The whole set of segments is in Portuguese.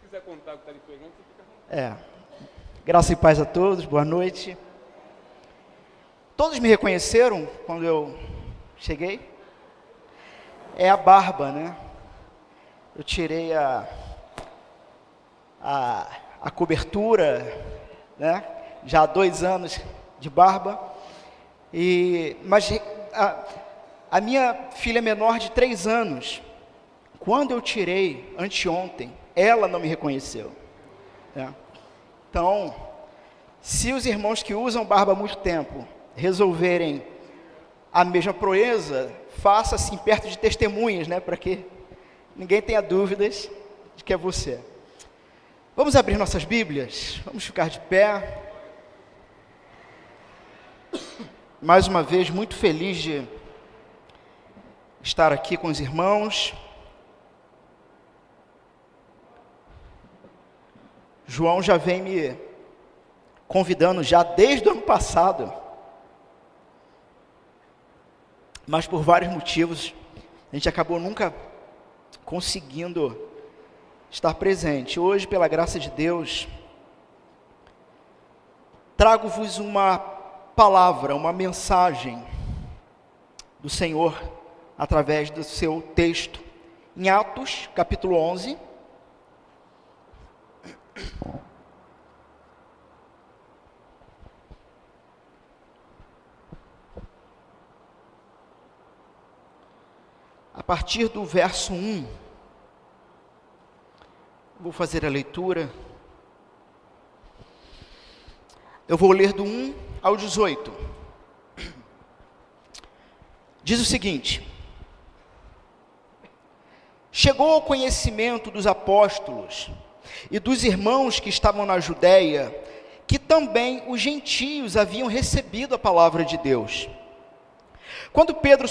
quiser contar o que está lhe pegando, você fica à vontade. Graça e paz a todos, boa noite. Todos me reconheceram quando eu cheguei? É a barba, né? Eu tirei a cobertura, né? Já há 2 anos de barba. Mas a minha filha menor de 3 anos, quando eu tirei anteontem, ela não me reconheceu, né? Então, se os irmãos que usam barba há muito tempo resolverem a mesma proeza, faça assim perto de testemunhas, né, para que ninguém tenha dúvidas de que é você. Vamos abrir nossas Bíblias, vamos ficar de pé. Mais uma vez, muito feliz de estar aqui com os irmãos. João já vem me convidando já desde o ano passado, mas por vários motivos a gente acabou nunca conseguindo estar presente. Hoje, pela graça de Deus, trago-vos uma palavra, uma mensagem do Senhor através do seu texto em Atos, capítulo 11. A partir do verso 1, vou fazer a leitura. Eu vou ler do 1 ao 18. Diz o seguinte: chegou ao conhecimento dos apóstolos e dos irmãos que estavam na Judéia, que também os gentios haviam recebido a palavra de Deus. Quando Pedro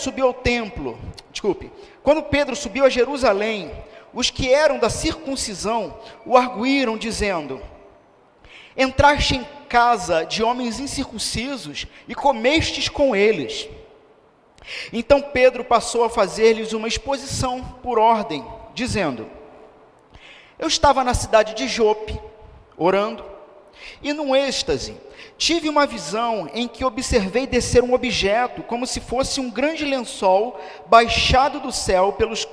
subiu a Jerusalém, os que eram da circuncisão o arguíram, dizendo: entraste em casa de homens incircuncisos e comestes com eles. Então Pedro passou a fazer-lhes uma exposição por ordem, dizendo: eu estava na cidade de Jope, orando, e num êxtase tive uma visão em que observei descer um objeto, como se fosse um grande lençol, baixado do céu pelas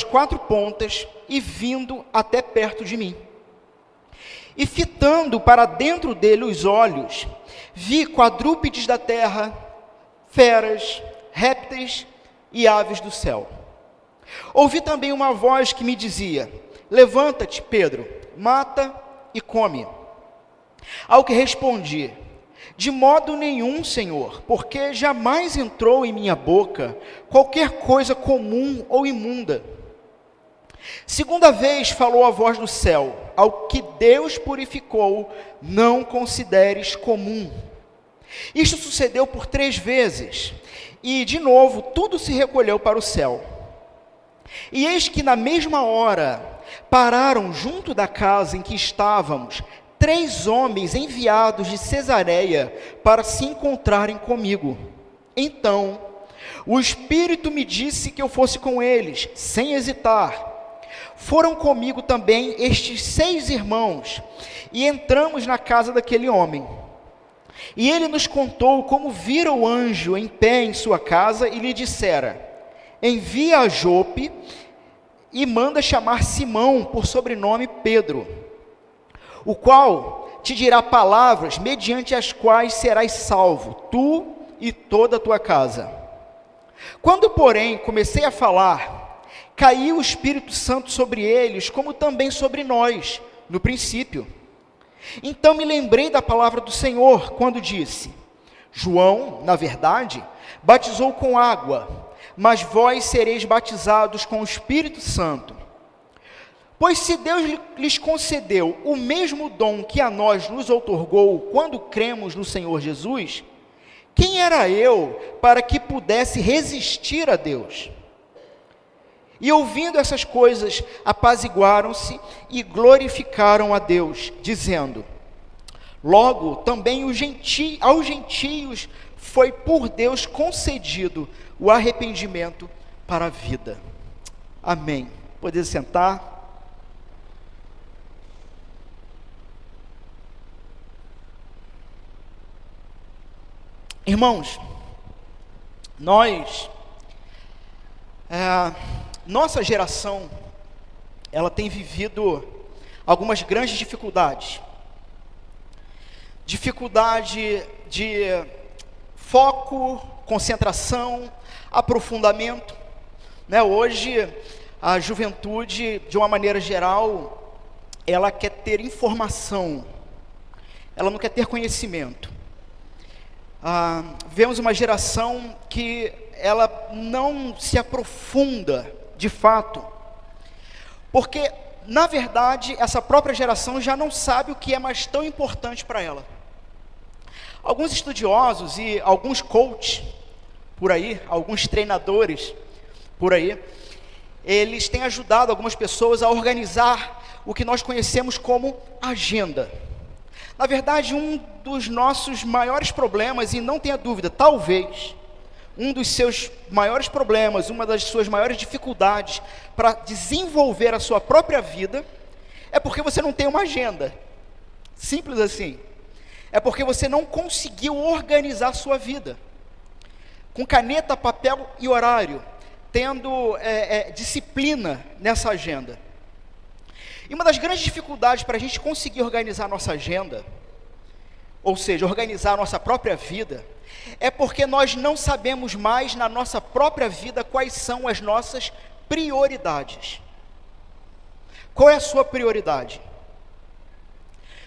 quatro pontas, e vindo até perto de mim. E fitando para dentro dele os olhos, vi quadrúpedes da terra, feras, répteis e aves do céu. Ouvi também uma voz que me dizia: levanta-te, Pedro, mata e come. Ao que respondi: de modo nenhum, Senhor, porque jamais entrou em minha boca qualquer coisa comum ou imunda. Segunda vez falou a voz do céu: ao que Deus purificou, não consideres comum. Isto sucedeu por 3 vezes, e de novo tudo se recolheu para o céu. E eis que na mesma hora pararam junto da casa em que estávamos 3 homens enviados de Cesareia para se encontrarem comigo. Então o Espírito me disse que eu fosse com eles, sem hesitar. Foram comigo também estes 6 irmãos, e entramos na casa daquele homem. E ele nos contou como vira o anjo em pé em sua casa, e lhe dissera: envia a Jope e manda chamar Simão, por sobrenome Pedro, o qual te dirá palavras mediante as quais serás salvo, tu e toda a tua casa. Quando, porém, comecei a falar, caiu o Espírito Santo sobre eles, como também sobre nós, no princípio. Então me lembrei da palavra do Senhor, quando disse: João, na verdade, batizou com água, mas vós sereis batizados com o Espírito Santo. Pois se Deus lhes concedeu o mesmo dom que a nós nos outorgou quando cremos no Senhor Jesus, quem era eu para que pudesse resistir a Deus? E ouvindo essas coisas, apaziguaram-se e glorificaram a Deus, dizendo: logo também aos gentios foi por Deus concedido o arrependimento para a vida. Amém. Poder sentar. Irmãos, nossa geração, ela tem vivido algumas grandes dificuldades. Dificuldade de foco, concentração, aprofundamento, né? Hoje, a juventude, de uma maneira geral, ela quer ter informação, ela não quer ter conhecimento. Vemos uma geração que ela não se aprofunda de fato, porque, na verdade, essa própria geração já não sabe o que é mais tão importante para ela. Alguns estudiosos e alguns coaches por aí, alguns treinadores por aí, eles têm ajudado algumas pessoas a organizar o que nós conhecemos como agenda. Na verdade, um dos nossos maiores problemas, e não tenha dúvida, talvez, um dos seus maiores problemas, uma das suas maiores dificuldades para desenvolver a sua própria vida, é porque você não tem uma agenda. Simples assim. É porque você não conseguiu organizar a sua vida. Com caneta, papel e horário, tendo disciplina nessa agenda. E uma das grandes dificuldades para a gente conseguir organizar a nossa agenda, ou seja, organizar a nossa própria vida, é porque nós não sabemos mais na nossa própria vida quais são as nossas prioridades. Qual é a sua prioridade?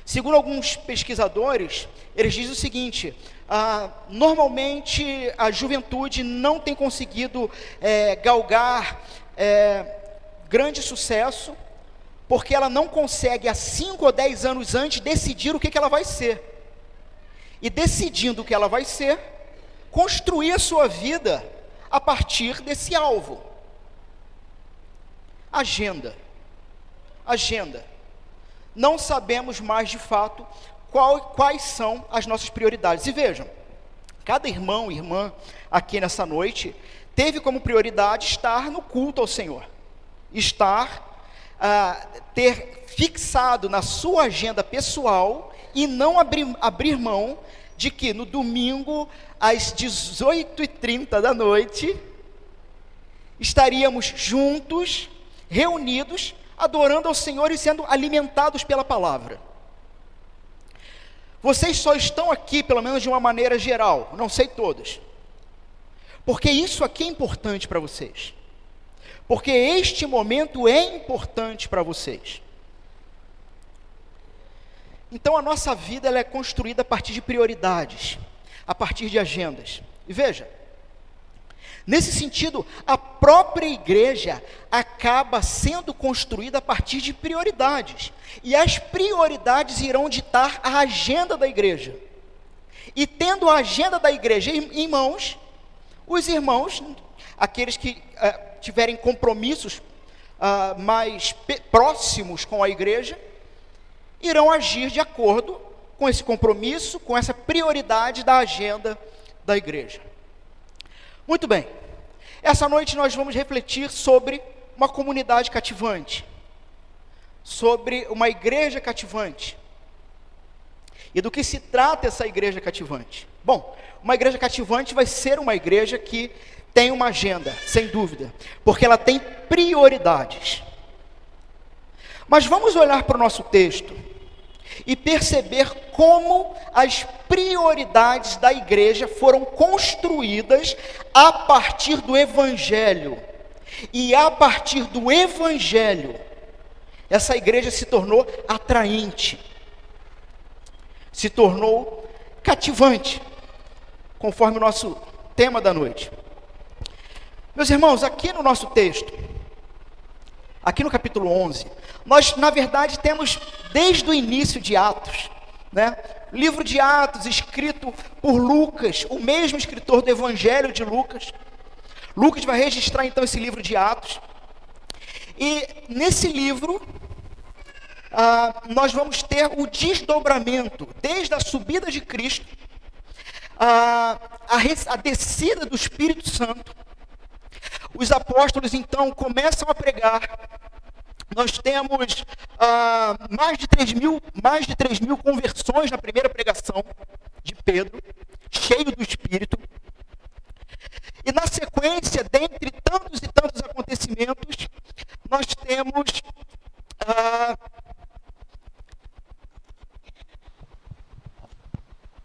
Segundo alguns pesquisadores, eles dizem o seguinte: normalmente a juventude não tem conseguido galgar grande sucesso, porque ela não consegue, há 5 ou 10 anos antes, decidir o que ela vai ser. E decidindo o que ela vai ser, construir a sua vida a partir desse alvo. Agenda. Não sabemos mais de fato quais são as nossas prioridades. E vejam, cada irmão e irmã aqui nessa noite teve como prioridade estar no culto ao Senhor. Ter fixado na sua agenda pessoal e não abrir mão de que no domingo, às 18h30 da noite, estaríamos juntos, reunidos, adorando ao Senhor e sendo alimentados pela palavra. Vocês só estão aqui, pelo menos de uma maneira geral, não sei todos, porque isso aqui é importante para vocês. Porque este momento é importante para vocês. Então a nossa vida ela é construída a partir de prioridades, a partir de agendas. E veja, nesse sentido, a própria igreja acaba sendo construída a partir de prioridades. E as prioridades irão ditar a agenda da igreja. E tendo a agenda da igreja em mãos, os irmãos, aqueles que tiverem compromissos mais próximos com a igreja, irão agir de acordo com esse compromisso, com essa prioridade da agenda da igreja. Muito bem, essa noite nós vamos refletir sobre uma comunidade cativante, sobre uma igreja cativante. E do que se trata essa igreja cativante? Bom, uma igreja cativante vai ser uma igreja que tem uma agenda, sem dúvida, porque ela tem prioridades. Mas vamos olhar para o nosso texto e perceber como as prioridades da igreja foram construídas a partir do Evangelho. E a partir do Evangelho, essa igreja se tornou atraente, se tornou cativante, conforme o nosso tema da noite. Meus irmãos, aqui no nosso texto, aqui no capítulo 11, nós, na verdade, temos desde o início de Atos, né? Livro de Atos, escrito por Lucas, o mesmo escritor do Evangelho de Lucas. Lucas vai registrar, então, esse livro de Atos. E, nesse livro, nós vamos ter o desdobramento, desde a subida de Cristo, a descida do Espírito Santo. Os apóstolos, então, começam a pregar. Nós temos mais de 3 mil conversões na primeira pregação de Pedro, cheio do Espírito. E na sequência, dentre tantos e tantos acontecimentos, nós temos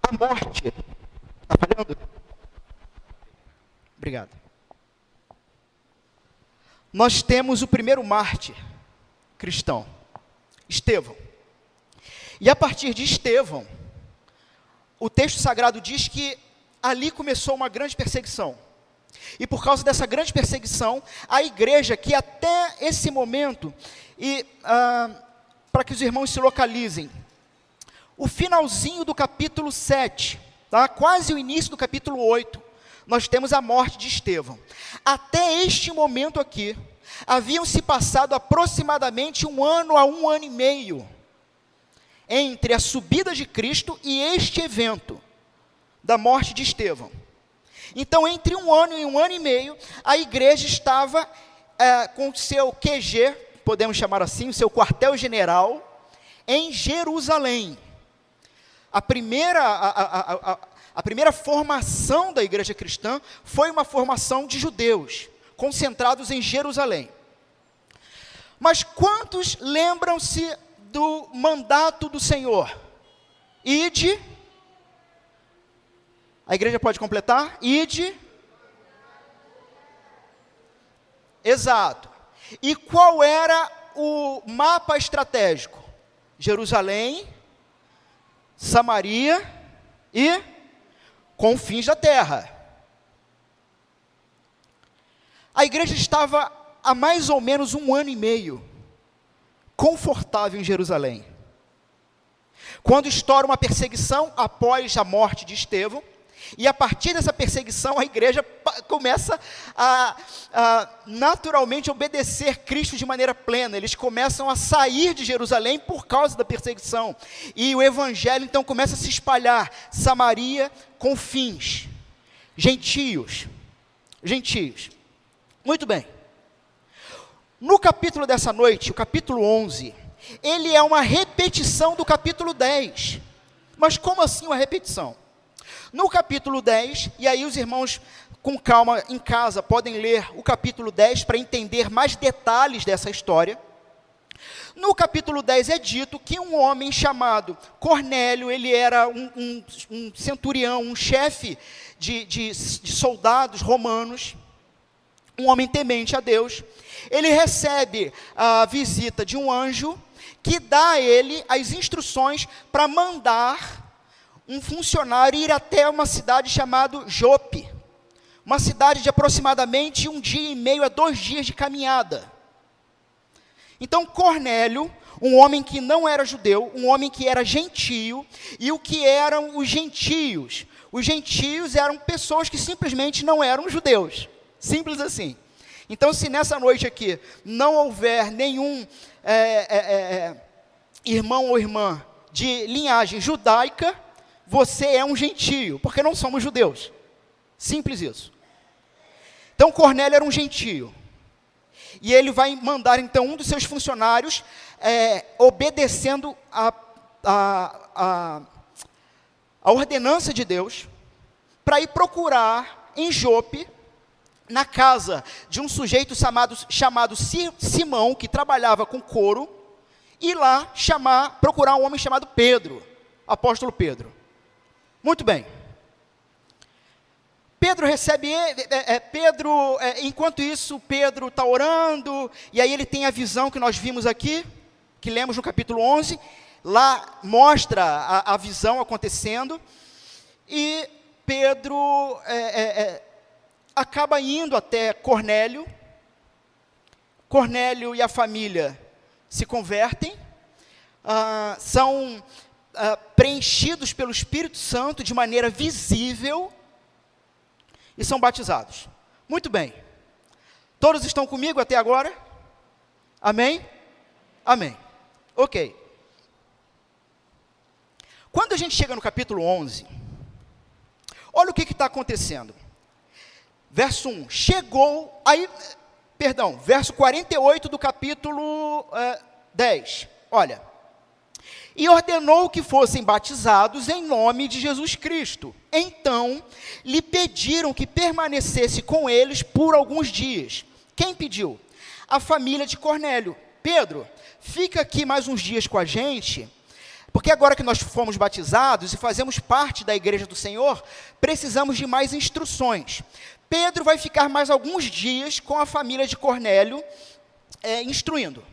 a morte. Está falhando? Obrigado. Nós temos o primeiro mártir cristão, Estevão. E a partir de Estevão, o texto sagrado diz que ali começou uma grande perseguição. E por causa dessa grande perseguição, a igreja, que até esse momento, para que os irmãos se localizem, o finalzinho do capítulo 7, tá? Quase o início do capítulo 8, nós temos a morte de Estevão. Até este momento aqui, haviam se passado aproximadamente 1 ano a 1 ano e meio, entre a subida de Cristo e este evento, da morte de Estevão. Então, entre 1 ano e 1 ano e meio, a igreja estava com seu QG, podemos chamar assim, o seu quartel-general, em Jerusalém. A primeira formação da igreja cristã foi uma formação de judeus, concentrados em Jerusalém. Mas quantos lembram-se do mandato do Senhor? Ide. A igreja pode completar? Ide. Exato. E qual era o mapa estratégico? Jerusalém, Samaria e confins da terra. A igreja estava há mais ou menos 1 ano e meio confortável em Jerusalém. Quando estoura uma perseguição após a morte de Estevão, e a partir dessa perseguição a igreja começa a naturalmente obedecer Cristo de maneira plena. Eles começam a sair de Jerusalém por causa da perseguição, e o evangelho então começa a se espalhar, Samaria, confins, gentios. Muito bem. No capítulo dessa noite, o capítulo 11, ele é uma repetição do capítulo 10. Mas como assim uma repetição? No capítulo 10, e aí os irmãos com calma em casa podem ler o capítulo 10 para entender mais detalhes dessa história. No capítulo 10 é dito que um homem chamado Cornélio, ele era um centurião, um chefe de soldados romanos, um homem temente a Deus. Ele recebe a visita de um anjo que dá a ele as instruções para mandar um funcionário ir até uma cidade chamada Jope, uma cidade de aproximadamente 1 dia e meio a 2 dias de caminhada. Então Cornélio, um homem que não era judeu, um homem que era gentio, e o que eram os gentios? Os gentios eram pessoas que simplesmente não eram judeus, simples assim. Então, se nessa noite aqui não houver nenhum irmão ou irmã de linhagem judaica, você é um gentio, porque não somos judeus. Simples isso. Então, Cornélio era um gentio. E ele vai mandar, então, um dos seus funcionários, obedecendo a ordenança de Deus, para ir procurar em Jope, na casa de um sujeito chamado Simão, que trabalhava com couro, e lá procurar um homem chamado Pedro, apóstolo Pedro. Muito bem. Pedro recebe, enquanto isso, Pedro está orando, e aí ele tem a visão que nós vimos aqui, que lemos no capítulo 11, lá mostra a visão acontecendo, e Pedro acaba indo até Cornélio. Cornélio e a família se convertem, são preenchidos pelo Espírito Santo de maneira visível e são batizados. Muito bem. Todos estão comigo até agora? Amém? Amém. Ok. Quando a gente chega no capítulo 11, olha o que está acontecendo. Verso 1, verso 48 do capítulo 10, olha. e ordenou que fossem batizados em nome de Jesus Cristo. Então, lhe pediram que permanecesse com eles por alguns dias. Quem pediu? A família de Cornélio. Pedro, fica aqui mais uns dias com a gente, porque agora que nós fomos batizados e fazemos parte da igreja do Senhor, precisamos de mais instruções. Pedro vai ficar mais alguns dias com a família de Cornélio, instruindo.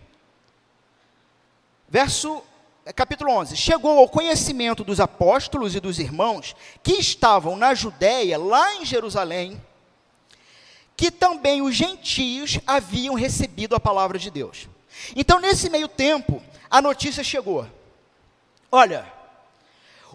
Capítulo 11. Chegou ao conhecimento dos apóstolos e dos irmãos que estavam na Judéia, lá em Jerusalém, que também os gentios haviam recebido a palavra de Deus. Então, nesse meio tempo, a notícia chegou. Olha,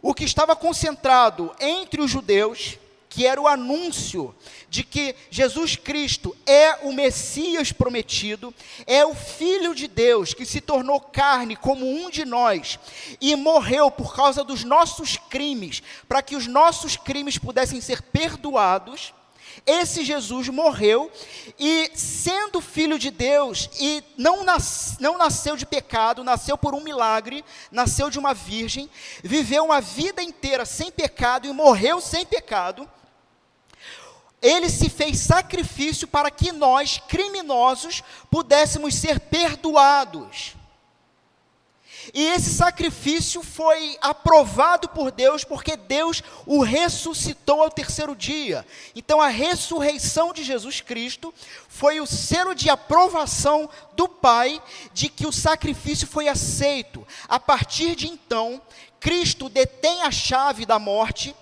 o que estava concentrado entre os judeus, que era o anúncio de que Jesus Cristo é o Messias prometido, é o Filho de Deus, que se tornou carne como um de nós, e morreu por causa dos nossos crimes, para que os nossos crimes pudessem ser perdoados. Esse Jesus morreu, e sendo Filho de Deus, e não nasceu de pecado, nasceu por um milagre, nasceu de uma virgem, viveu uma vida inteira sem pecado, e morreu sem pecado. Ele se fez sacrifício para que nós, criminosos, pudéssemos ser perdoados. E esse sacrifício foi aprovado por Deus, porque Deus o ressuscitou ao terceiro dia. Então, a ressurreição de Jesus Cristo foi o selo de aprovação do Pai, de que o sacrifício foi aceito. A partir de então, Cristo detém a chave da morte,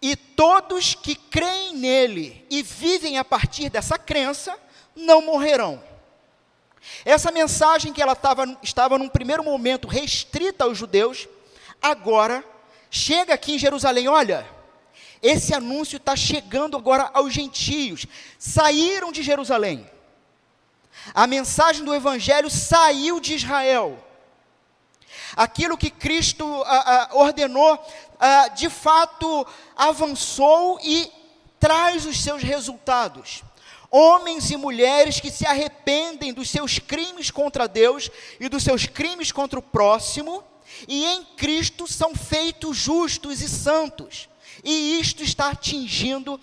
e todos que creem nele e vivem a partir dessa crença, não morrerão. Essa mensagem que ela estava num primeiro momento restrita aos judeus, agora chega aqui em Jerusalém. Olha, esse anúncio está chegando agora aos gentios. Saíram de Jerusalém. A mensagem do Evangelho saiu de Israel. Aquilo que Cristo ordenou, de fato, avançou e traz os seus resultados. Homens e mulheres que se arrependem dos seus crimes contra Deus e dos seus crimes contra o próximo, e em Cristo são feitos justos e santos. E isto está atingindo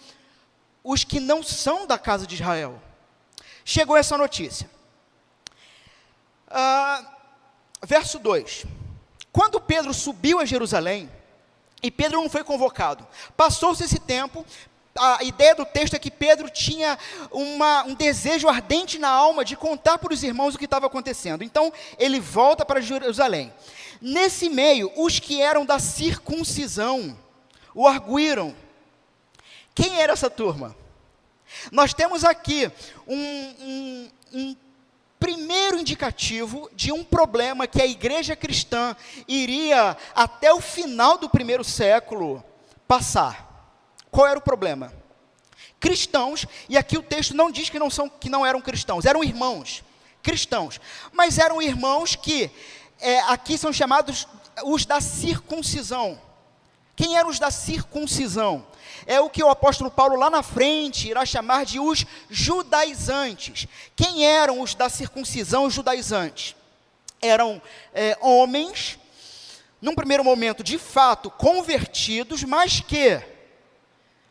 os que não são da casa de Israel. Chegou essa notícia. Verso 2. Quando Pedro subiu a Jerusalém, e Pedro não foi convocado, passou-se esse tempo. A ideia do texto é que Pedro tinha um desejo ardente na alma de contar para os irmãos o que estava acontecendo. Então, ele volta para Jerusalém. Nesse meio, os que eram da circuncisão o arguíram. Quem era essa turma? Nós temos aqui um primeiro indicativo de um problema que a igreja cristã iria, até o final do primeiro século, passar. Qual era o problema? Cristãos, e aqui o texto não diz que não eram cristãos, eram irmãos, cristãos, mas eram irmãos que, aqui são chamados os da circuncisão. Quem eram os da circuncisão? É o que o apóstolo Paulo lá na frente irá chamar de os judaizantes. Quem eram os da circuncisão, os judaizantes? Eram homens, num primeiro momento, de fato, convertidos, mas que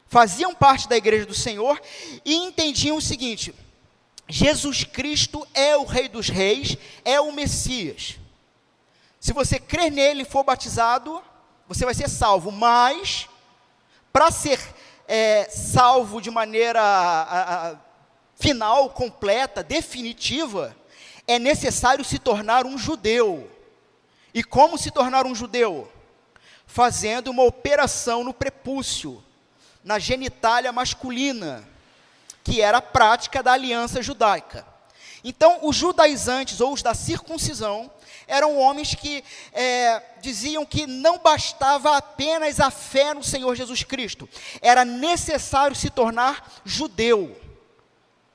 faziam parte da igreja do Senhor e entendiam o seguinte: Jesus Cristo é o Rei dos Reis, é o Messias. Se você crer nele e for batizado, você vai ser salvo, mas para ser salvo de maneira final, completa, definitiva, é necessário se tornar um judeu. E como se tornar um judeu? Fazendo uma operação no prepúcio, na genitália masculina, que era a prática da aliança judaica. Então, os judaizantes, ou os da circuncisão, eram homens que diziam que não bastava apenas a fé no Senhor Jesus Cristo, era necessário se tornar judeu,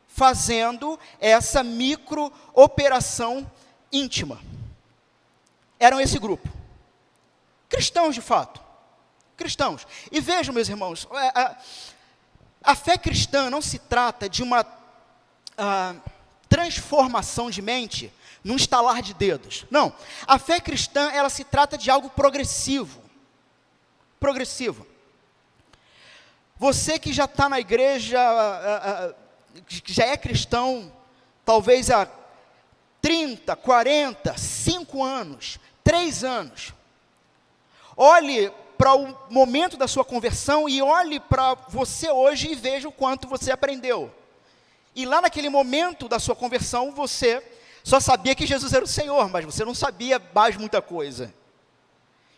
fazendo essa micro-operação íntima. Eram esse grupo. Cristãos, de fato. Cristãos. E vejam, meus irmãos, a fé cristã não se trata de uma transformação de mente num estalar de dedos. Não, a fé cristã, ela se trata de algo progressivo. Progressivo. Você que já está na igreja, que já é cristão, talvez há 30, 40, 5 anos, 3 anos, olhe para o momento da sua conversão e olhe para você hoje e veja o quanto você aprendeu. E lá naquele momento da sua conversão, você só sabia que Jesus era o Senhor, mas você não sabia mais muita coisa.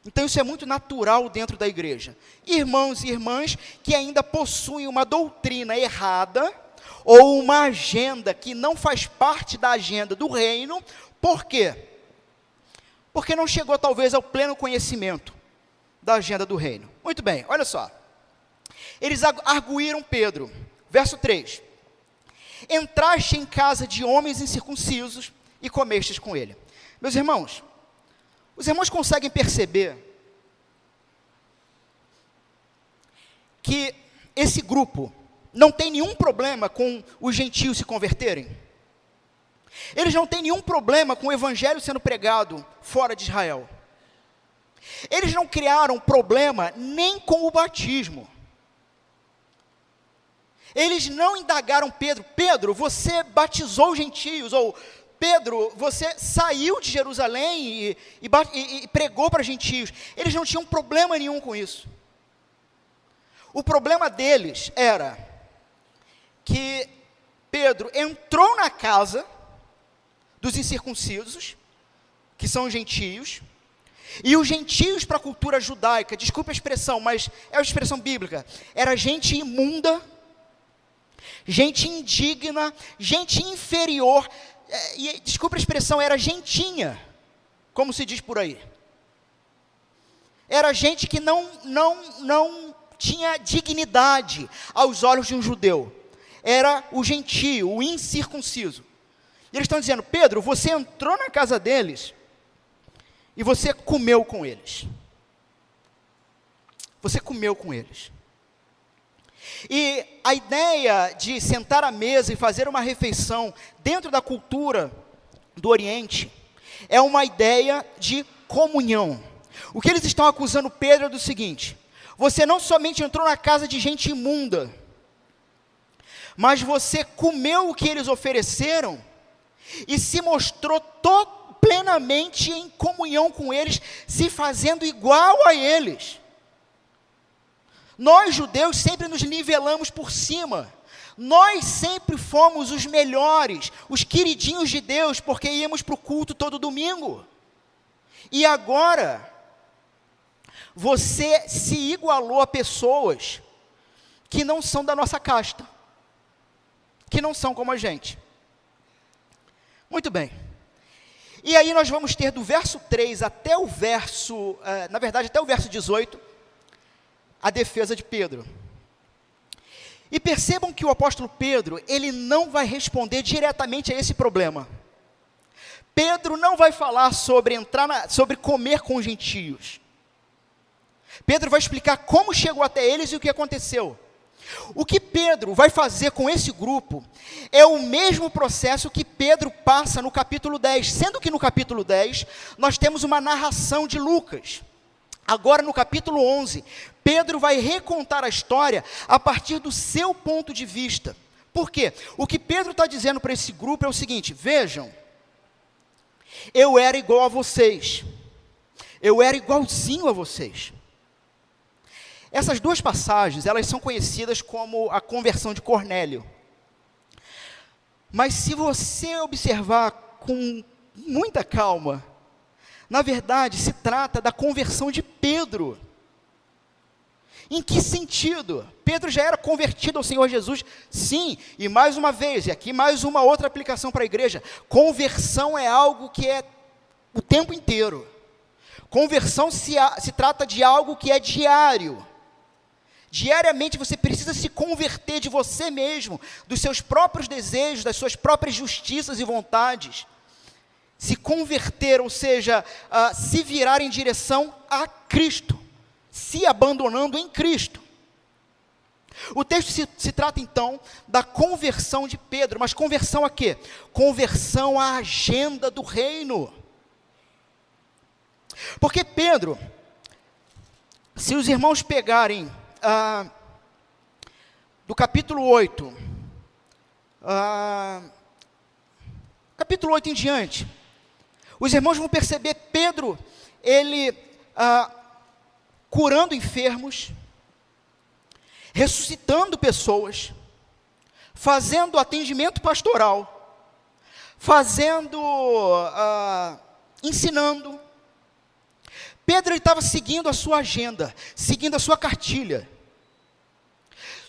Então isso é muito natural dentro da igreja. Irmãos e irmãs que ainda possuem uma doutrina errada, ou uma agenda que não faz parte da agenda do reino. Por quê? Porque não chegou talvez ao pleno conhecimento da agenda do reino. Muito bem, olha só. Eles arguíram Pedro, verso 3. Entraste em casa de homens incircuncisos e comestes com ele. Meus irmãos, os irmãos conseguem perceber que esse grupo não tem nenhum problema com os gentios se converterem? Eles não têm nenhum problema com o evangelho sendo pregado fora de Israel. Eles não criaram problema nem com o batismo. Eles não indagaram Pedro: Pedro, você batizou os gentios, ou Pedro, você saiu de Jerusalém e pregou para gentios. Eles não tinham problema nenhum com isso. O problema deles era que Pedro entrou na casa dos incircuncisos, que são os gentios, e os gentios para a cultura judaica, desculpa a expressão, mas é uma expressão bíblica, era gente imunda, gente indigna, gente inferior, e desculpa a expressão, era gentinha, como se diz por aí. Era gente que não tinha dignidade aos olhos de um judeu. Era o gentio, o incircunciso. E eles estão dizendo: Pedro, você entrou na casa deles e você comeu com eles. Você comeu com eles. E a ideia de sentar à mesa e fazer uma refeição dentro da cultura do Oriente é uma ideia de comunhão. O que eles estão acusando Pedro é do seguinte: você não somente entrou na casa de gente imunda, mas você comeu o que eles ofereceram e se mostrou plenamente em comunhão com eles, se fazendo igual a eles. Nós, judeus, sempre nos nivelamos por cima. Nós sempre fomos os melhores, os queridinhos de Deus, porque íamos para o culto todo domingo. E agora, você se igualou a pessoas que não são da nossa casta, que não são como a gente. Muito bem. E aí nós vamos ter do verso 3 até o verso, até o verso 18, a defesa de Pedro. E percebam que o apóstolo Pedro, ele não vai responder diretamente a esse problema. Pedro não vai falar sobre sobre comer com os gentios. Pedro vai explicar como chegou até eles e o que aconteceu. O que Pedro vai fazer com esse grupo é o mesmo processo que Pedro passa no capítulo 10, sendo que no capítulo 10 nós temos uma narração de Lucas. Agora no capítulo 11, Pedro vai recontar a história a partir do seu ponto de vista. Por quê? O que Pedro está dizendo para esse grupo é o seguinte: vejam, eu era igual a vocês, eu era igualzinho a vocês. Essas duas passagens, elas são conhecidas como a conversão de Cornélio. Mas se você observar com muita calma, na verdade se trata da conversão de Pedro. Em que sentido? Pedro já era convertido ao Senhor Jesus? Sim, e mais uma vez, e aqui mais uma outra aplicação para a igreja: conversão é algo que é o tempo inteiro. Conversão se trata de algo que é diário. Diariamente você precisa se converter de você mesmo, dos seus próprios desejos, das suas próprias justiças e vontades. Se converter, ou seja, se virar em direção a Cristo, se abandonando em Cristo. O texto se trata então da conversão de Pedro, mas conversão a quê? Conversão à agenda do reino. Porque Pedro, se os irmãos pegarem do capítulo 8, capítulo 8 em diante, os irmãos vão perceber Pedro, ele curando enfermos, ressuscitando pessoas, fazendo atendimento pastoral, ensinando. Pedro estava seguindo a sua agenda, seguindo a sua cartilha.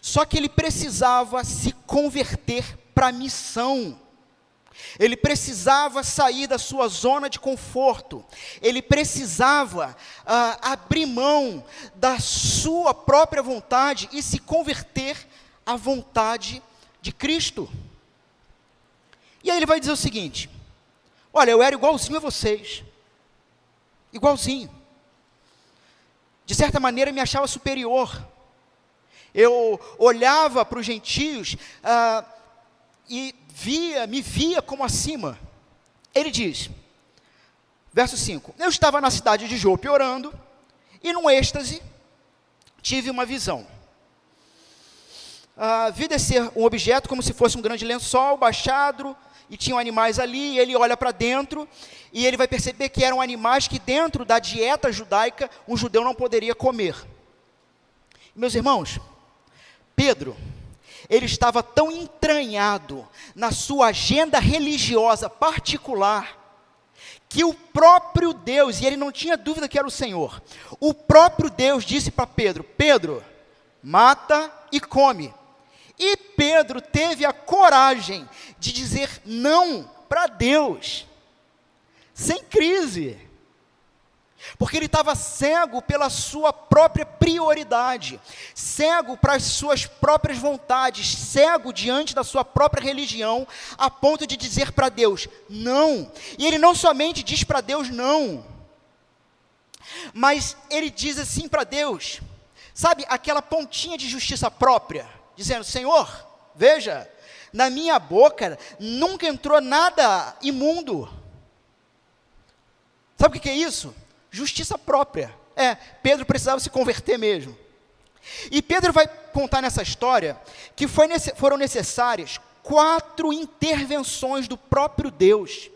Só que ele precisava se converter para a missão. Ele precisava sair da sua zona de conforto. Ele precisava abrir mão da sua própria vontade e se converter à vontade de Cristo. E aí ele vai dizer o seguinte: olha, eu era igualzinho a vocês. Igualzinho. De certa maneira, me achava superior. Eu olhava para os gentios e me via como acima. Ele diz, verso 5, eu estava na cidade de Jope orando, e num êxtase, tive uma visão. Vi descer um objeto como se fosse um grande lençol, baixado, e tinham animais ali, e ele olha para dentro, e ele vai perceber que eram animais que dentro da dieta judaica, um judeu não poderia comer. Meus irmãos, Pedro, ele estava tão entranhado na sua agenda religiosa particular, que o próprio Deus, e ele não tinha dúvida que era o Senhor, o próprio Deus disse para Pedro, Pedro, mata e come. E Pedro teve a coragem de dizer não para Deus, sem crise, porque ele estava cego pela sua própria prioridade, cego para as suas próprias vontades, cego diante da sua própria religião, a ponto de dizer para Deus, não. E ele não somente diz para Deus não, mas ele diz assim para Deus, sabe, aquela pontinha de justiça própria, dizendo, Senhor, veja, na minha boca nunca entrou nada imundo. Sabe o que é isso? Justiça própria. Pedro precisava se converter mesmo. E Pedro vai contar nessa história que foram necessárias 4 intervenções do próprio Deus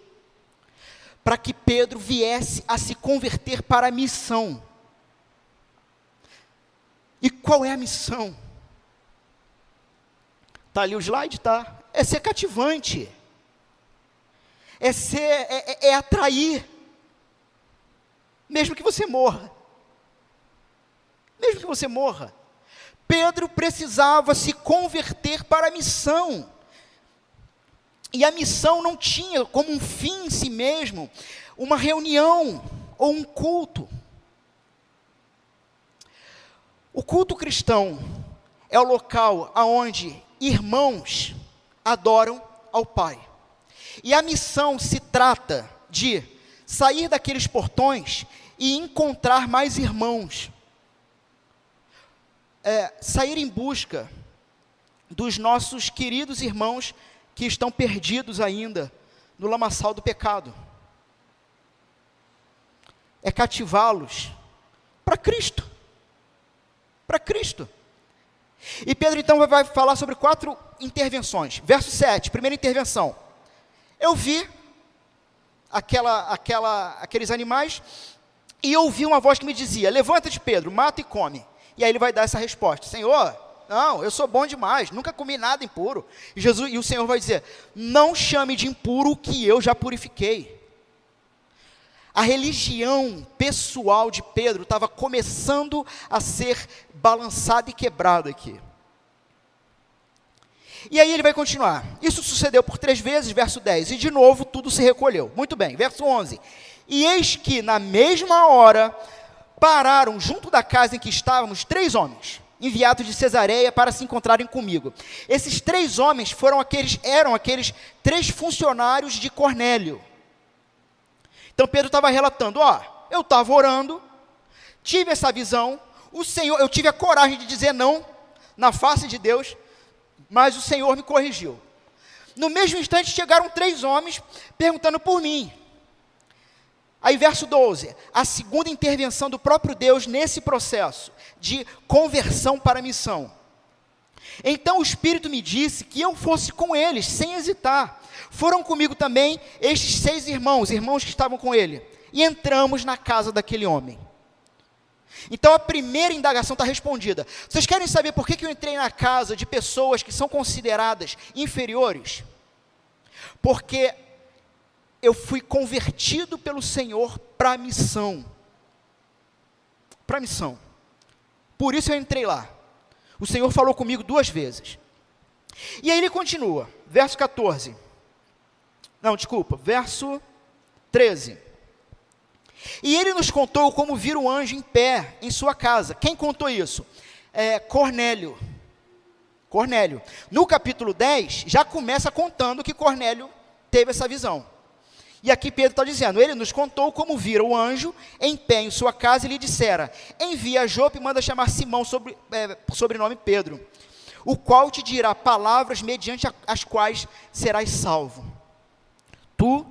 para que Pedro viesse a se converter para a missão. E qual é a missão? Está ali o slide? Tá. É ser cativante. É atrair. Mesmo que você morra. Mesmo que você morra. Pedro precisava se converter para a missão. E a missão não tinha como um fim em si mesmo uma reunião ou um culto. O culto cristão é o local onde irmãos adoram ao Pai. E a missão se trata de sair daqueles portões e encontrar mais irmãos. Sair em busca dos nossos queridos irmãos que estão perdidos ainda no lamaçal do pecado. É cativá-los para Cristo. Para Cristo. E Pedro então vai falar sobre 4 intervenções. Verso 7, primeira intervenção. Eu vi aqueles animais e ouvi uma voz que me dizia, levanta-te Pedro, mata e come. E aí ele vai dar essa resposta, Senhor, não, eu sou bom demais, nunca comi nada impuro. E o Senhor vai dizer, não chame de impuro o que eu já purifiquei. A religião pessoal de Pedro estava começando a ser balançada e quebrada aqui. E aí ele vai continuar. Isso sucedeu por 3 vezes, verso 10. E de novo tudo se recolheu. Muito bem, verso 11. E eis que na mesma hora pararam junto da casa em que estávamos 3 homens, enviados de Cesareia para se encontrarem comigo. Esses 3 homens eram aqueles 3 funcionários de Cornélio. Então Pedro estava relatando, eu estava orando, tive essa visão, eu tive a coragem de dizer não, na face de Deus, mas o Senhor me corrigiu. No mesmo instante chegaram 3 homens perguntando por mim. Aí verso 12, a segunda intervenção do próprio Deus nesse processo de conversão para a missão. Então o Espírito me disse que eu fosse com eles, sem hesitar. Foram comigo também estes 6 irmãos que estavam com ele. E entramos na casa daquele homem. Então a primeira indagação está respondida. Vocês querem saber por que eu entrei na casa de pessoas que são consideradas inferiores? Porque eu fui convertido pelo Senhor para a missão. Para a missão. Por isso eu entrei lá. O Senhor falou comigo 2 vezes. E aí ele continua, verso 14. Não, desculpa, verso 13. E ele nos contou como vira um anjo em pé em sua casa. Quem contou isso? Cornélio. Cornélio. No capítulo 10, já começa contando que Cornélio teve essa visão. E aqui Pedro está dizendo, ele nos contou como vira o anjo em pé em sua casa e lhe dissera, envia a Jope e manda chamar Simão, por sobrenome Pedro, o qual te dirá palavras mediante as quais serás salvo, tu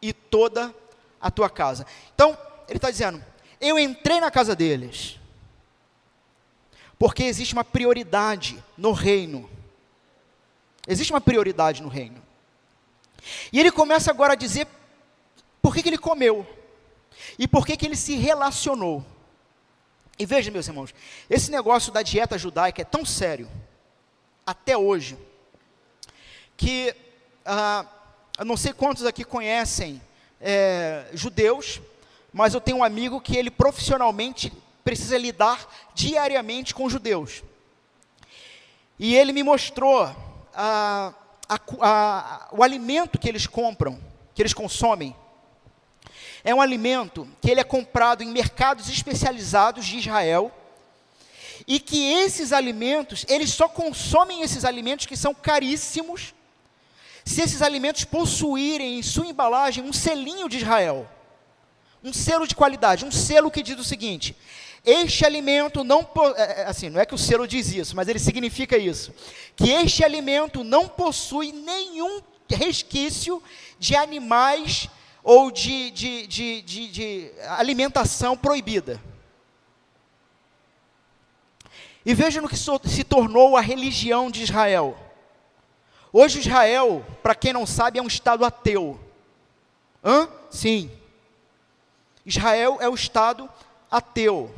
e toda a tua casa. Então, ele está dizendo, eu entrei na casa deles, porque existe uma prioridade no reino. Existe uma prioridade no reino. E ele começa agora a dizer por que ele comeu e por que ele se relacionou. E veja, meus irmãos, esse negócio da dieta judaica é tão sério, até hoje, que eu não sei quantos aqui conhecem judeus, mas eu tenho um amigo que ele profissionalmente precisa lidar diariamente com judeus. E ele me mostrou o alimento que eles compram, que eles consomem. É um alimento que ele é comprado em mercados especializados de Israel, e que esses alimentos, eles só consomem esses alimentos que são caríssimos, se esses alimentos possuírem em sua embalagem um selinho de Israel, um selo de qualidade, um selo que diz o seguinte, este alimento não, assim, não é que o selo diz isso, mas ele significa isso, que este alimento não possui nenhum resquício de animais ou de alimentação proibida. E veja no que se tornou a religião de Israel. Hoje Israel, para quem não sabe, é um estado ateu. Sim. Israel é o estado ateu.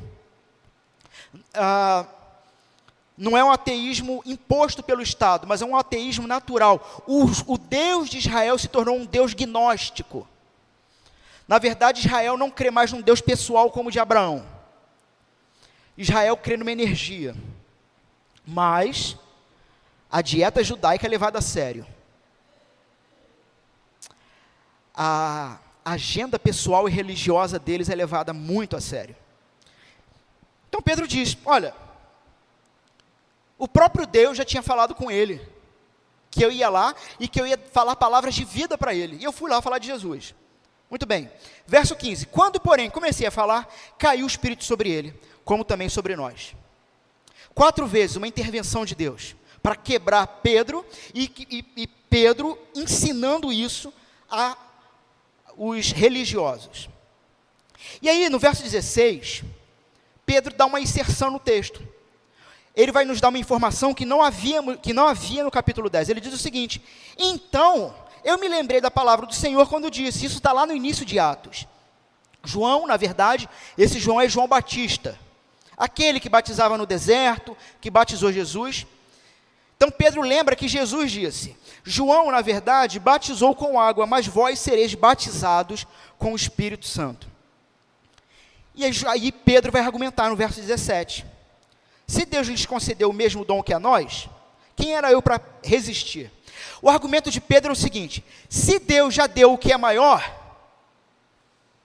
Não é um ateísmo imposto pelo Estado, mas é um ateísmo natural. O Deus de Israel se tornou um Deus gnóstico. Na verdade, Israel não crê mais num Deus pessoal como o de Abraão. Israel crê numa energia. Mas a dieta judaica é levada a sério. A agenda pessoal e religiosa deles é levada muito a sério. Então Pedro diz, olha, o próprio Deus já tinha falado com ele, que eu ia lá e que eu ia falar palavras de vida para ele. E eu fui lá falar de Jesus. Muito bem. Verso 15. Quando, porém, comecei a falar, caiu o Espírito sobre ele, como também sobre nós. 4 vezes uma intervenção de Deus, para quebrar Pedro, e Pedro ensinando isso a os religiosos. E aí, no verso 16, Pedro dá uma inserção no texto. Ele vai nos dar uma informação que não havia no capítulo 10. Ele diz o seguinte, então, eu me lembrei da palavra do Senhor quando disse, isso está lá no início de Atos. João, na verdade, esse João é João Batista, aquele que batizava no deserto, que batizou Jesus. Então Pedro lembra que Jesus disse, João, na verdade, batizou com água, mas vós sereis batizados com o Espírito Santo. E aí Pedro vai argumentar no verso 17. Se Deus lhes concedeu o mesmo dom que a nós, quem era eu para resistir? O argumento de Pedro é o seguinte, se Deus já deu o que é maior,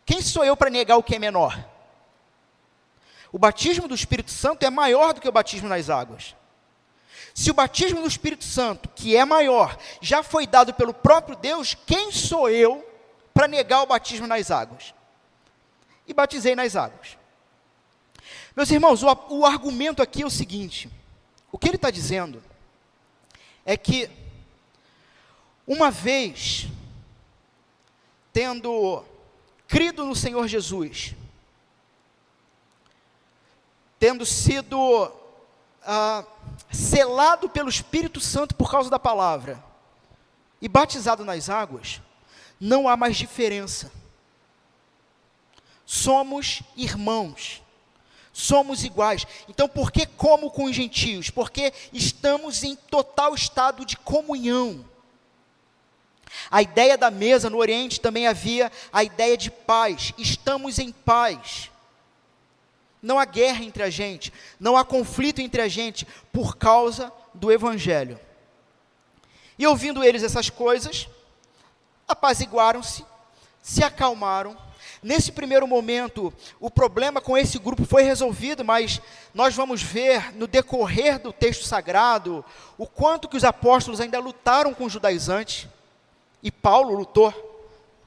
quem sou eu para negar o que é menor? O batismo do Espírito Santo é maior do que o batismo nas águas. Se o batismo do Espírito Santo, que é maior, já foi dado pelo próprio Deus, quem sou eu para negar o batismo nas águas? E batizei nas águas. Meus irmãos, o argumento aqui é o seguinte, O que ele está dizendo é que, uma vez tendo crido no Senhor Jesus, tendo sido selado pelo Espírito Santo por causa da palavra, e batizado nas águas, não há mais diferença. Somos irmãos, somos iguais. Então, por que como com os gentios? Porque estamos em total estado de comunhão. A ideia da mesa no Oriente também havia a ideia de paz. Estamos em paz. Não há guerra entre a gente, não há conflito entre a gente por causa do Evangelho. E ouvindo eles essas coisas, apaziguaram-se, se acalmaram. Nesse primeiro momento, o problema com esse grupo foi resolvido, mas nós vamos ver no decorrer do texto sagrado o quanto que os apóstolos ainda lutaram com os judaizantes, e Paulo lutou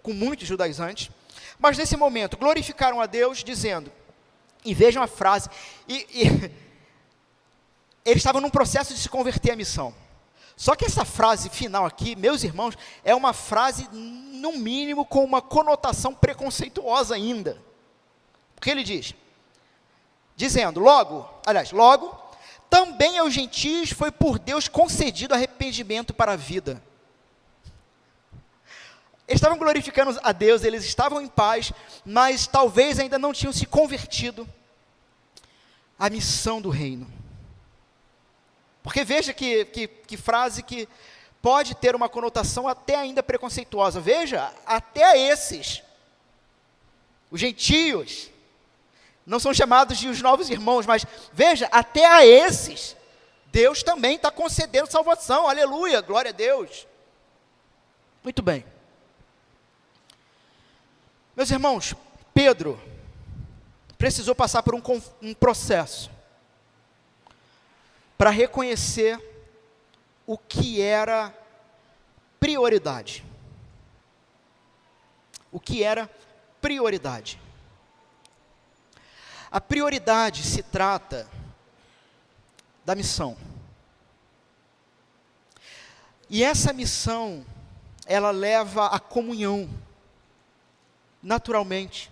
com muitos judaizantes, mas nesse momento glorificaram a Deus dizendo, e vejam a frase, eles estavam num processo de se converter à missão. Só que essa frase final aqui, meus irmãos, é uma frase, no mínimo, com uma conotação preconceituosa ainda. Porque ele diz, dizendo, logo, também aos gentios foi por Deus concedido arrependimento para a vida. Eles estavam glorificando a Deus, eles estavam em paz, mas talvez ainda não tinham se convertido à missão do reino. Porque veja que frase que pode ter uma conotação até ainda preconceituosa. Veja, até a esses, os gentios, não são chamados de os novos irmãos, mas veja, até a esses, Deus também está concedendo salvação, aleluia, glória a Deus. Muito bem. Meus irmãos, Pedro precisou passar por um processo para reconhecer o que era prioridade. O que era prioridade? A prioridade se trata da missão. E essa missão, ela leva à comunhão, naturalmente.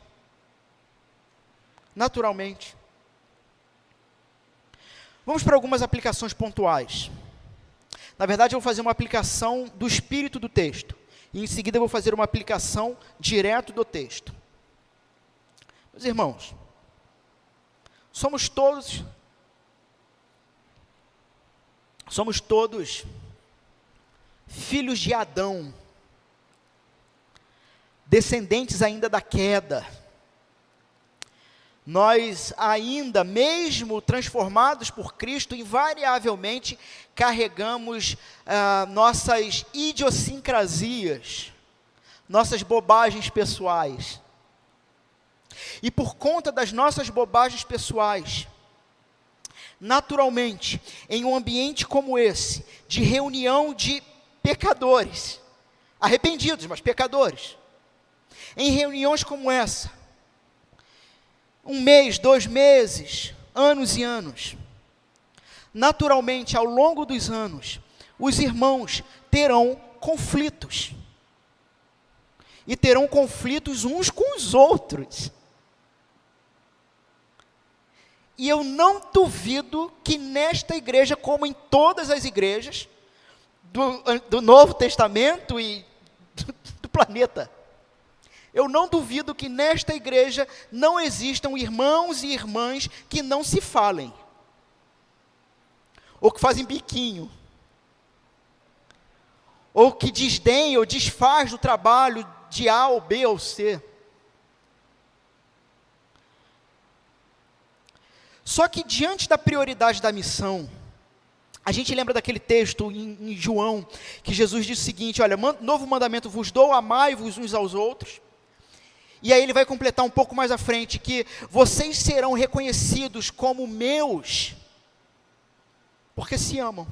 Naturalmente. Vamos para algumas aplicações pontuais. Na verdade, eu vou fazer uma aplicação do espírito do texto. E em seguida eu vou fazer uma aplicação direto do texto. Meus irmãos, somos todos filhos de Adão, descendentes ainda da queda. Nós ainda, mesmo transformados por Cristo, invariavelmente carregamos nossas idiosincrasias, nossas bobagens pessoais. E por conta das nossas bobagens pessoais, naturalmente, em um ambiente como esse, de reunião de pecadores, arrependidos, mas pecadores, em reuniões como essa, 1 mês, 2 meses, anos e anos, naturalmente, ao longo dos anos, os irmãos terão conflitos. E terão conflitos uns com os outros. E eu não duvido que nesta igreja, como em todas as igrejas do Novo Testamento e do planeta, eu não duvido que nesta igreja não existam irmãos e irmãs que não se falem, ou que fazem biquinho, ou que desdenham ou desfaz do trabalho de A ou B ou C. Só que diante da prioridade da missão, a gente lembra daquele texto em João, que Jesus disse o seguinte, olha, novo mandamento vos dou, amai-vos uns aos outros. E aí ele vai completar um pouco mais à frente, que vocês serão reconhecidos como meus, porque se amam.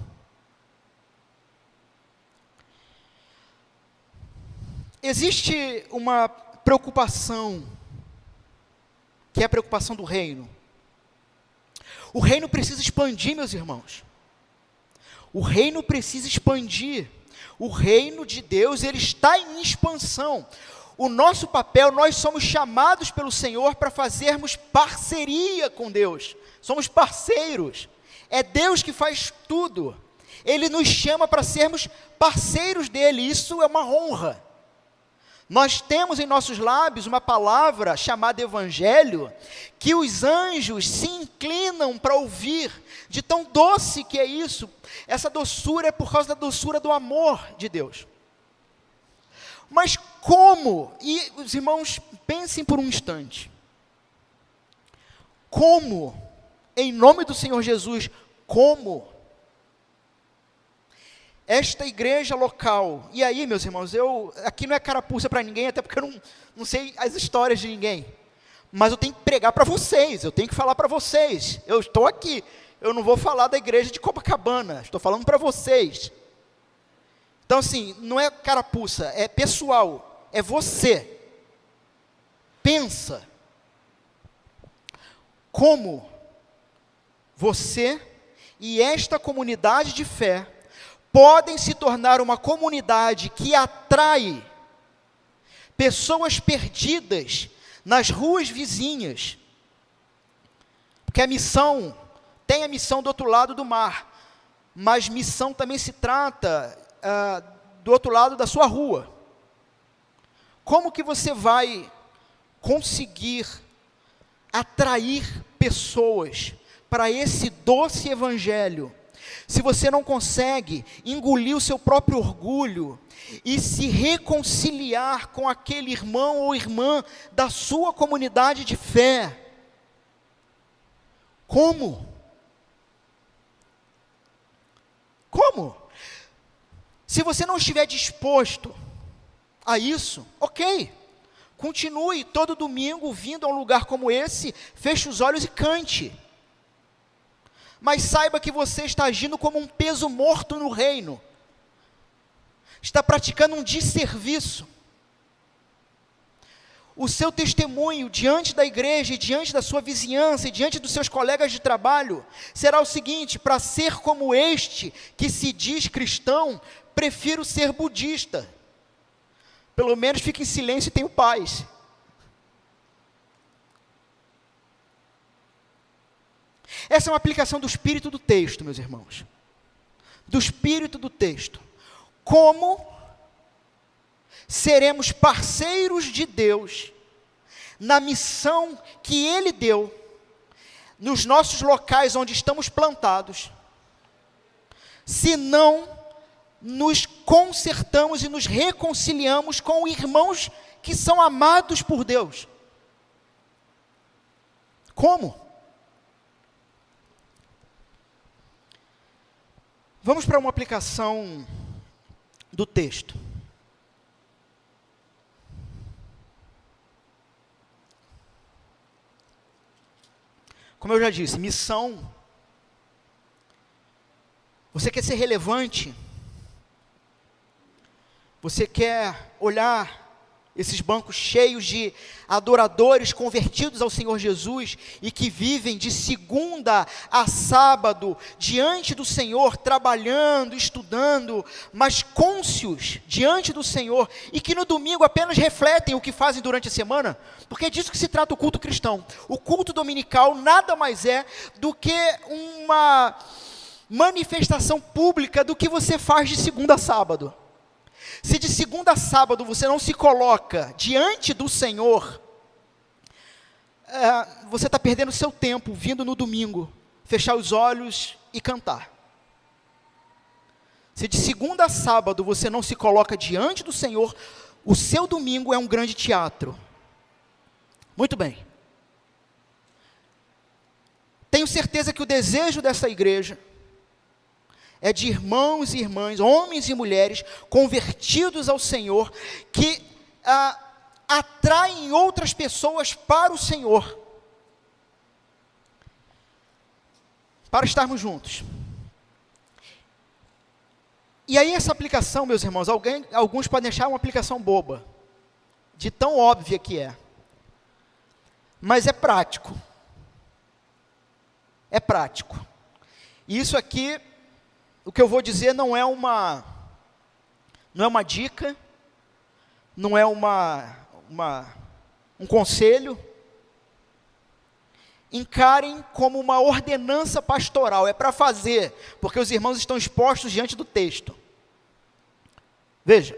Existe uma preocupação, que é a preocupação do reino. O reino precisa expandir, meus irmãos. O reino precisa expandir. O reino de Deus, ele está em expansão. O nosso papel, nós somos chamados pelo Senhor para fazermos parceria com Deus. Somos parceiros. É Deus que faz tudo. Ele nos chama para sermos parceiros dele. Isso é uma honra. Nós temos em nossos lábios uma palavra chamada evangelho, que os anjos se inclinam para ouvir, de tão doce que é isso. Essa doçura é por causa da doçura do amor de Deus. Mas como? E os irmãos, pensem por um instante. Como? Em nome do Senhor Jesus, como? Esta igreja local, e aí, meus irmãos, aqui não é carapuça para ninguém, até porque eu não sei as histórias de ninguém, mas eu tenho que pregar para vocês, eu tenho que falar para vocês, eu estou aqui, eu não vou falar da igreja de Copacabana, estou falando para vocês. Então assim, não é carapuça, é pessoal, é você. Pensa, como você e esta comunidade de fé podem se tornar uma comunidade que atrai pessoas perdidas nas ruas vizinhas. Porque a missão, tem a missão do outro lado do mar, mas missão também se trata do outro lado da sua rua. Como que você vai conseguir atrair pessoas para esse doce evangelho, se você não consegue engolir o seu próprio orgulho e se reconciliar com aquele irmão ou irmã da sua comunidade de fé? Como? Como? Se você não estiver disposto a isso, ok, continue todo domingo vindo a um lugar como esse, feche os olhos e cante. Mas saiba que você está agindo como um peso morto no reino. Está praticando um desserviço. O seu testemunho diante da igreja, e diante da sua vizinhança, e diante dos seus colegas de trabalho, será o seguinte: para ser como este, que se diz cristão, prefiro ser budista. Pelo menos fique em silêncio e tenho paz. Essa é uma aplicação do espírito do texto, meus irmãos. Do espírito do texto. Como seremos parceiros de Deus na missão que Ele deu, nos nossos locais onde estamos plantados, se não nos consertamos e nos reconciliamos com irmãos que são amados por Deus? Como? Vamos para uma aplicação do texto. Como eu já disse, missão. Você quer ser relevante? Você quer olhar esses bancos cheios de adoradores convertidos ao Senhor Jesus e que vivem de segunda a sábado diante do Senhor, trabalhando, estudando, mas cônscios diante do Senhor, e que no domingo apenas refletem o que fazem durante a semana? Porque é disso que se trata o culto cristão. O culto dominical nada mais é do que uma manifestação pública do que você faz de segunda a sábado. Se de segunda a sábado você não se coloca diante do Senhor, você está perdendo seu tempo vindo no domingo, fechar os olhos e cantar. Se de segunda a sábado você não se coloca diante do Senhor, o seu domingo é um grande teatro. Muito bem. Tenho certeza que o desejo dessa igreja é de irmãos e irmãs, homens e mulheres convertidos ao Senhor, que atraem outras pessoas para o Senhor, para estarmos juntos. E aí essa aplicação, meus irmãos, alguns podem achar uma aplicação boba, de tão óbvia que é, mas é prático. É prático. E isso aqui o que eu vou dizer não é uma dica, não é um conselho. Encarem como uma ordenança pastoral, é para fazer, porque os irmãos estão expostos diante do texto. Veja,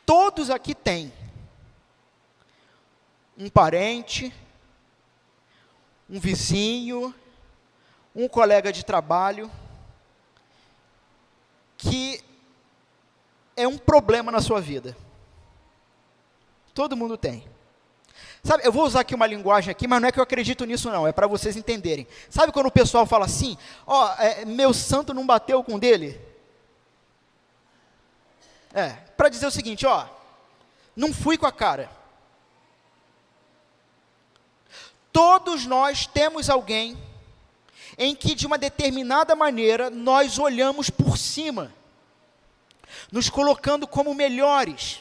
todos aqui têm um parente, um vizinho, um colega de trabalho, que é um problema na sua vida. Todo mundo tem. Sabe, eu vou usar aqui uma linguagem aqui, mas não é que eu acredito nisso não, é para vocês entenderem. Sabe quando o pessoal fala assim, meu santo não bateu com o dele? Para dizer o seguinte, não fui com a cara. Todos nós temos alguém em que de uma determinada maneira nós olhamos por cima, nos colocando como melhores.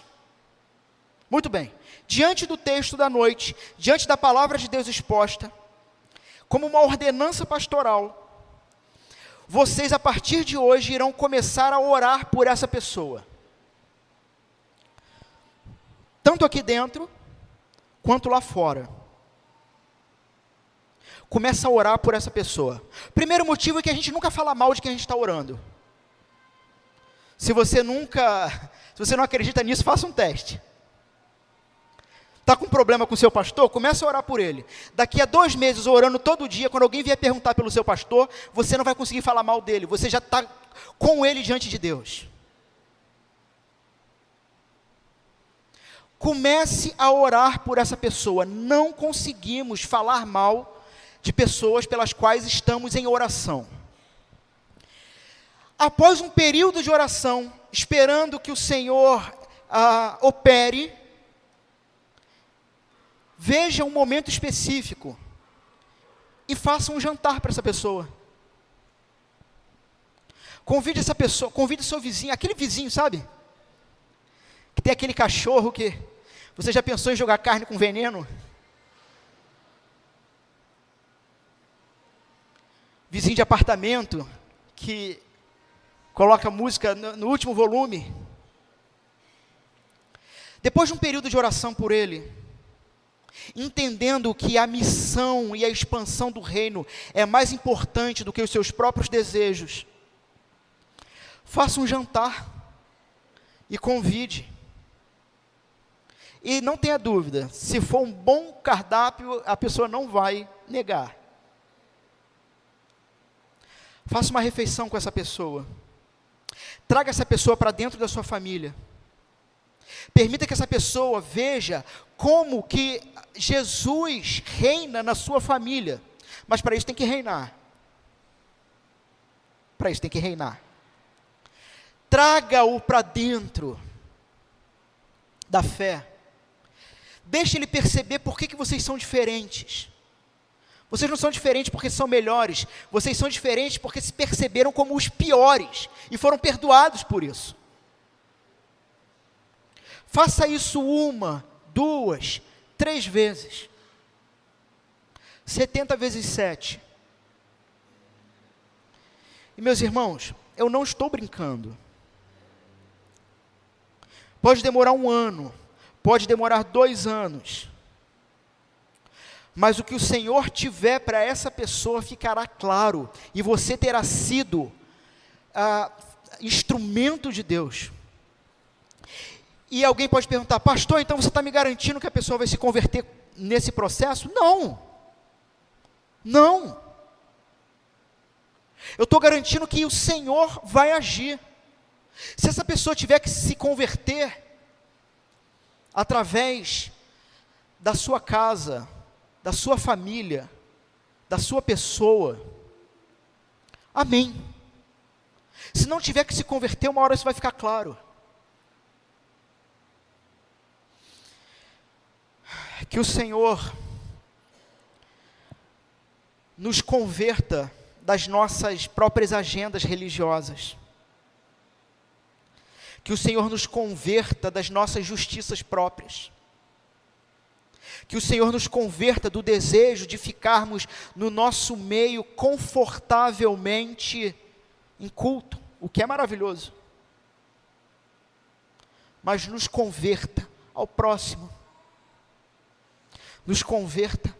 Muito bem, diante do texto da noite, diante da palavra de Deus exposta, como uma ordenança pastoral, vocês a partir de hoje irão começar a orar por essa pessoa. Tanto aqui dentro, quanto lá fora. Começa a orar por essa pessoa. Primeiro motivo é que a gente nunca fala mal de quem a gente está orando. Se você não acredita nisso, faça um teste. Está com problema com o seu pastor? Comece a orar por ele. Daqui a 2 meses, orando todo dia, quando alguém vier perguntar pelo seu pastor, você não vai conseguir falar mal dele, você já está com ele diante de Deus. Comece a orar por essa pessoa. Não conseguimos falar mal de pessoas pelas quais estamos em oração. Após um período de oração, esperando que o Senhor opere, veja um momento específico e faça um jantar para essa pessoa. Convide essa pessoa, convide seu vizinho, aquele vizinho, sabe? Que tem aquele cachorro que você já pensou em jogar carne com veneno? Vizinho de apartamento que coloca música no último volume. Depois de um período de oração por ele, entendendo que a missão e a expansão do reino é mais importante do que os seus próprios desejos, faça um jantar e convide. E não tenha dúvida, se for um bom cardápio, a pessoa não vai negar. Faça uma refeição com essa pessoa. Traga essa pessoa para dentro da sua família. Permita que essa pessoa veja como que Jesus reina na sua família. Mas para isso tem que reinar. Para isso tem que reinar. Traga-o para dentro da fé. Deixe ele perceber por que vocês são diferentes. Vocês não são diferentes porque são melhores. Vocês são diferentes porque se perceberam como os piores e foram perdoados por isso. Faça isso 1, 2, 3 vezes. 70 vezes 7. E meus irmãos, eu não estou brincando. Pode demorar 1 ano, pode demorar 2 anos. Mas o que o Senhor tiver para essa pessoa ficará claro. E você terá sido instrumento de Deus. E alguém pode perguntar, pastor, então você está me garantindo que a pessoa vai se converter nesse processo? Não. Não. Eu estou garantindo que o Senhor vai agir. Se essa pessoa tiver que se converter através da sua casa, da sua família, da sua pessoa, amém. Se não tiver que se converter, uma hora isso vai ficar claro. Que o Senhor nos converta das nossas próprias agendas religiosas. Que o Senhor nos converta das nossas justiças próprias. Que o Senhor nos converta do desejo de ficarmos no nosso meio confortavelmente em culto, o que é maravilhoso. Mas nos converta ao próximo. Nos converta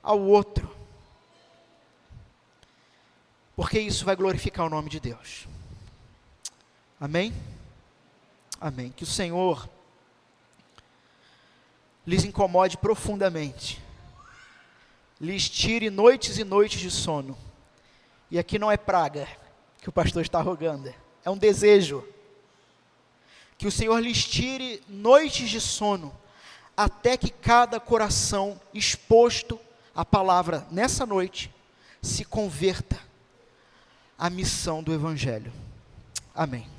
ao outro. Porque isso vai glorificar o nome de Deus. Amém? Amém. Que o Senhor lhes incomode profundamente. Lhes tire noites e noites de sono. E aqui não é praga que o pastor está rogando, é um desejo. Que o Senhor lhes tire noites de sono, até que cada coração exposto à palavra nessa noite se converta à missão do Evangelho. Amém.